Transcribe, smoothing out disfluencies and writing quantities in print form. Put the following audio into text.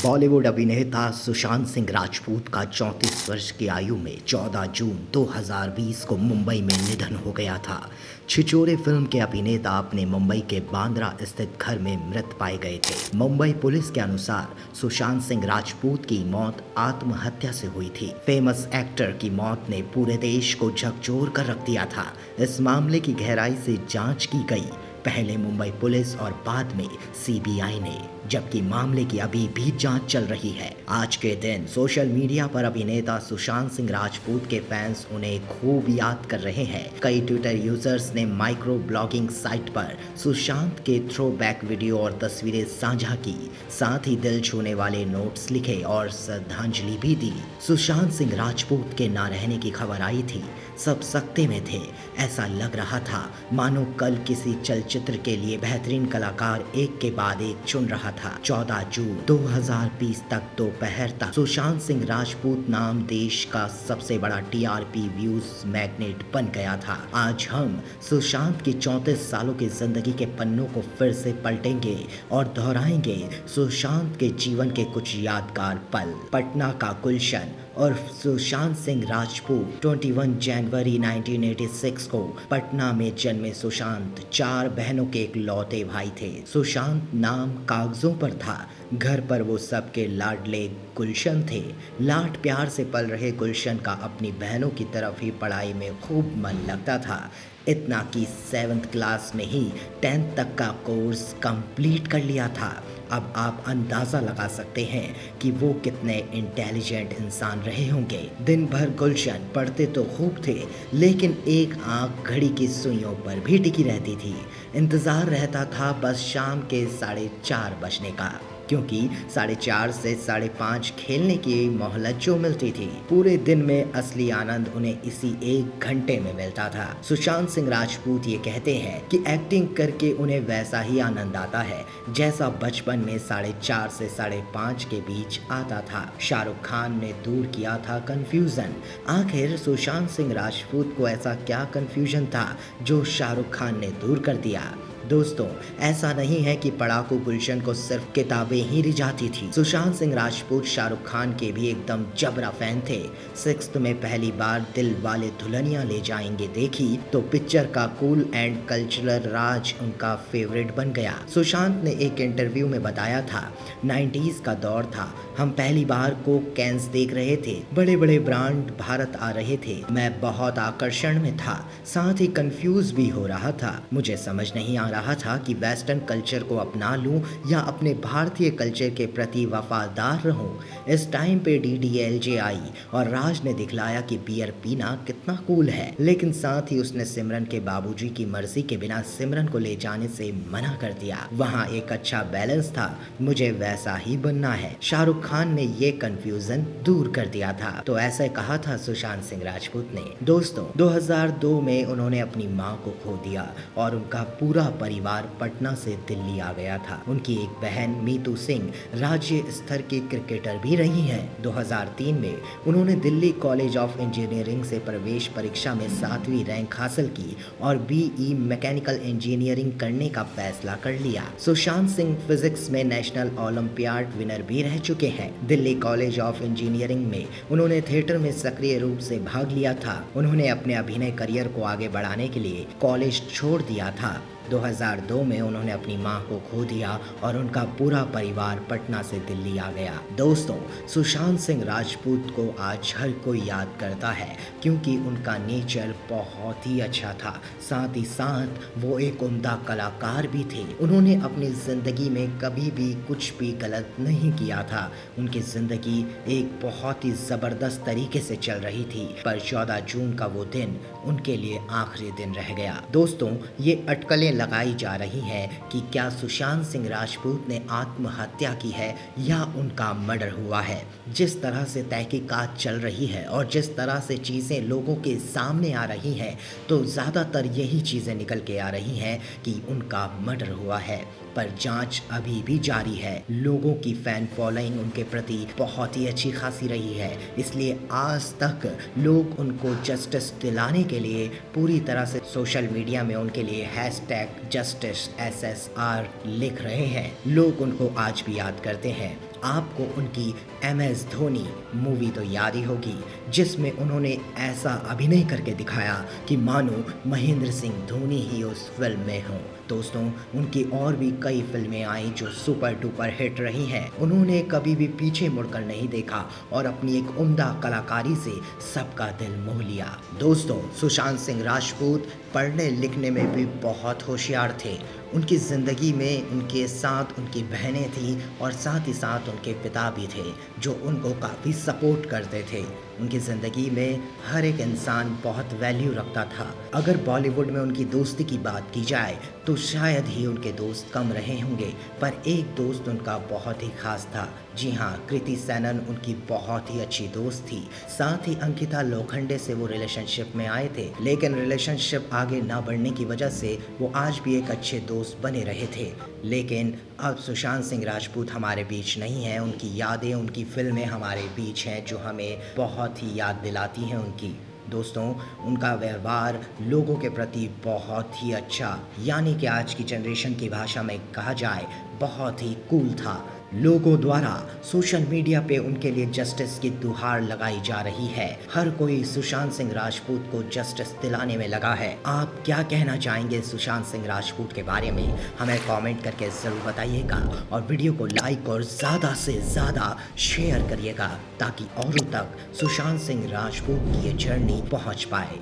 बॉलीवुड अभिनेता सुशांत सिंह राजपूत का 34 वर्ष की आयु में 14 जून 2020 को मुंबई में निधन हो गया था। छिछोरे फिल्म के अभिनेता अपने मुंबई के बांद्रा स्थित घर में मृत पाए गए थे। मुंबई पुलिस के अनुसार सुशांत सिंह राजपूत की मौत आत्महत्या से हुई थी। फेमस एक्टर की मौत ने पूरे देश को झकझोर कर रख दिया था। इस मामले की गहराई से जांच की गई, पहले मुंबई पुलिस और बाद में सीबीआई ने, जबकि मामले की अभी भी जांच चल रही है। आज के दिन सोशल मीडिया पर अभिनेता सुशांत सिंह राजपूत के फैंस उन्हें खूब याद कर रहे हैं। कई ट्विटर यूजर्स ने माइक्रो ब्लॉगिंग साइट पर सुशांत के थ्रोबैक वीडियो और तस्वीरें साझा की, साथ ही दिल छूने वाले नोट्स लिखे और श्रद्धांजलि भी दी। सुशांत सिंह राजपूत के ना रहने की खबर आई थी, सब सकते में थे। ऐसा लग रहा था मानो कल किसी चलचित्र के लिए बेहतरीन कलाकार एक के बाद एक चुन रहा था। 14 जून 2020 तक दोपहर तक सुशांत सिंह राजपूत नाम देश का सबसे बड़ा टीआरपी व्यूज मैग्नेट बन गया था। आज हम सुशांत की 34 सालों की जिंदगी के पन्नों को फिर से पलटेंगे और दोहराएंगे सुशांत के जीवन के कुछ यादगार पल। पटना का गुलशन और सुशांत सिंह राजपूत 21 जनवरी 1986 को पटना में जन्मे सुशांत 4 बहनों के इकलौते भाई थे। सुशांत नाम कागजों पर था, घर पर वो सबके लाडले गुलशन थे। लाड प्यार से पल रहे गुलशन का अपनी बहनों की तरफ ही पढ़ाई में खूब मन लगता था, इतना कि 7th क्लास में ही 10th तक का कोर्स कंप्लीट कर लिया था। अब आप अंदाज़ा लगा सकते हैं कि वो कितने इंटेलिजेंट इंसान रहे होंगे। दिन भर गुलशन पढ़ते तो खूब थे, लेकिन एक आंख घड़ी की सुइयों पर भी टिकी रहती थी। इंतज़ार रहता था बस शाम के 4:30 बजने का, क्योंकि 4:30 से 5:30 खेलने की मोहलत जो मिलती थी। पूरे दिन में असली आनंद उन्हें इसी 1 घंटे में मिलता था। सुशांत सिंह राजपूत ये कहते हैं कि एक्टिंग करके उन्हें वैसा ही आनंद आता है जैसा बचपन में 4:30 से 5:30 के बीच आता था। शाहरुख खान ने दूर किया था कंफ्यूजन। आखिर सुशांत सिंह राजपूत को ऐसा क्या कंफ्यूजन था जो शाहरुख खान ने दूर कर दिया? दोस्तों, ऐसा नहीं है कि पढ़ाकू गुलशन को सिर्फ किताबें ही रिझाती थी। सुशांत सिंह राजपूत शाहरुख खान के भी एकदम जबरा फैन थे। 6th में पहली बार दिल वाले दुल्हनिया ले जाएंगे देखी तो पिक्चर का कूल एंड कल्चरल राज उनका फेवरेट बन गया। सुशांत ने एक इंटरव्यू में बताया था, 90s का दौर था, हम पहली बार कोक कैंस देख रहे थे, बड़े बड़े ब्रांड भारत आ रहे थे, मैं बहुत आकर्षण में था, साथ ही कंफ्यूज भी हो रहा था। मुझे समझ नहीं आ रहा था कि वेस्टर्न कल्चर को अपना लूं या अपने भारतीय कल्चर के प्रति वफादार रहूं। इस टाइम पे डीडीएलजे आई और राज ने दिखलाया कि बियर पीना कितना कूल है, लेकिन साथ ही उसने सिमरन के बाबूजी की मर्जी के बिना सिमरन को ले जाने से मना कर दिया। वहाँ एक अच्छा बैलेंस था, मुझे वैसा ही बनना है। शाहरुख खान ने ये कंफ्यूजन दूर कर दिया था। तो ऐसे कहा था सुशांत सिंह राजपूत ने। दोस्तों, 2002 में उन्होंने अपनी मां को खो दिया और उनका पूरा परिवार पटना से दिल्ली आ गया था। उनकी एक बहन मीतू सिंह राज्य स्तर की क्रिकेटर भी रही हैं। 2003 में उन्होंने दिल्ली कॉलेज ऑफ इंजीनियरिंग से प्रवेश परीक्षा में 7वीं रैंक हासिल की और बीई मैकेनिकल इंजीनियरिंग करने का फैसला कर लिया। सुशांत सिंह फिजिक्स में नेशनल ओलंपियाड विनर भी रह चुके हैं। दिल्ली कॉलेज ऑफ इंजीनियरिंग में उन्होंने थिएटर में सक्रिय रूप से भाग लिया था। उन्होंने अपने अभिनय करियर को आगे बढ़ाने के लिए कॉलेज छोड़ दिया था। 2002 में उन्होंने अपनी मां को खो दिया और उनका पूरा परिवार पटना से दिल्ली आ गया। दोस्तों, सुशांत सिंह राजपूत को आज हर कोई याद करता है क्योंकि उनका नेचर बहुत ही अच्छा था, साथ ही साथ वो एक उम्दा कलाकार भी थे। उन्होंने अपनी ज़िंदगी में कभी भी कुछ भी गलत नहीं किया था। उनकी ज़िंदगी एक बहुत ही ज़बरदस्त तरीके से चल रही थी, पर 14 जून का वो दिन उनके लिए आखिरी दिन रह गया। दोस्तों, ये अटकलें लगाई जा रही है कि क्या सुशांत सिंह राजपूत ने आत्महत्या की है या उनका मर्डर हुआ है। जिस तरह से तहकीकात चल रही है और जिस तरह से चीज़ें लोगों के सामने आ रही हैं, तो ज़्यादातर यही चीज़ें निकल के आ रही हैं कि उनका मर्डर हुआ है। पर जांच अभी भी जारी है। लोगों की फैन फॉलोइंग उनके प्रति बहुत ही अच्छी खासी रही है, इसलिए आज तक लोग उनको जस्टिस दिलाने के लिए पूरी तरह से सोशल मीडिया में उनके लिए हैशटैग जस्टिस SSR लिख रहे हैं। लोग उनको आज भी याद करते हैं। आपको उनकी MS धोनी मूवी तो याद ही होगी, जिसमें उन्होंने ऐसा अभिनय करके दिखाया कि मानो महेंद्र सिंह धोनी ही उस फिल्म में हो। दोस्तों, उनकी और भी कई फिल्में आई जो सुपर डुपर हिट रही हैं। उन्होंने कभी भी पीछे मुड़कर नहीं देखा और अपनी एक उम्दा कलाकारी से सबका दिल मोह लिया। दोस्तों, सुशांत सिंह राजपूत पढ़ने लिखने में भी बहुत होशियार थे। उनकी ज़िंदगी में उनके साथ उनकी बहनें थीं और साथ ही साथ उनके पिता भी थे जो उनको काफ़ी सपोर्ट करते थे। उनकी ज़िंदगी में हर एक इंसान बहुत वैल्यू रखता था। अगर बॉलीवुड में उनकी दोस्ती की बात की जाए तो शायद ही उनके दोस्त कम रहे होंगे, पर एक दोस्त उनका बहुत ही खास था। जी हाँ, कृति सेनन उनकी बहुत ही अच्छी दोस्त थी। साथ ही अंकिता लोखंडे से वो रिलेशनशिप में आए थे, लेकिन रिलेशनशिप आगे ना बढ़ने की वजह से वो आज भी एक अच्छे दोस्त बने रहे थे। लेकिन अब सुशांत सिंह राजपूत हमारे बीच नहीं है। उनकी यादें, उनकी फिल्में हमारे बीच हैं जो हमें बहुत ही याद दिलाती हैं उनकी। दोस्तों, उनका व्यवहार लोगों के प्रति बहुत ही अच्छा, यानी कि आज की जनरेशन की भाषा में कहा जाए बहुत ही कूल था। लोगों द्वारा सोशल मीडिया पे उनके लिए जस्टिस की गुहार लगाई जा रही है। हर कोई सुशांत सिंह राजपूत को जस्टिस दिलाने में लगा है। आप क्या कहना चाहेंगे सुशांत सिंह राजपूत के बारे में? हमें कमेंट करके ज़रूर बताइएगा और वीडियो को लाइक और ज़्यादा से ज़्यादा शेयर करिएगा ताकि औरों तक सुशांत सिंह राजपूत की ये जर्नी पहुंच पाए।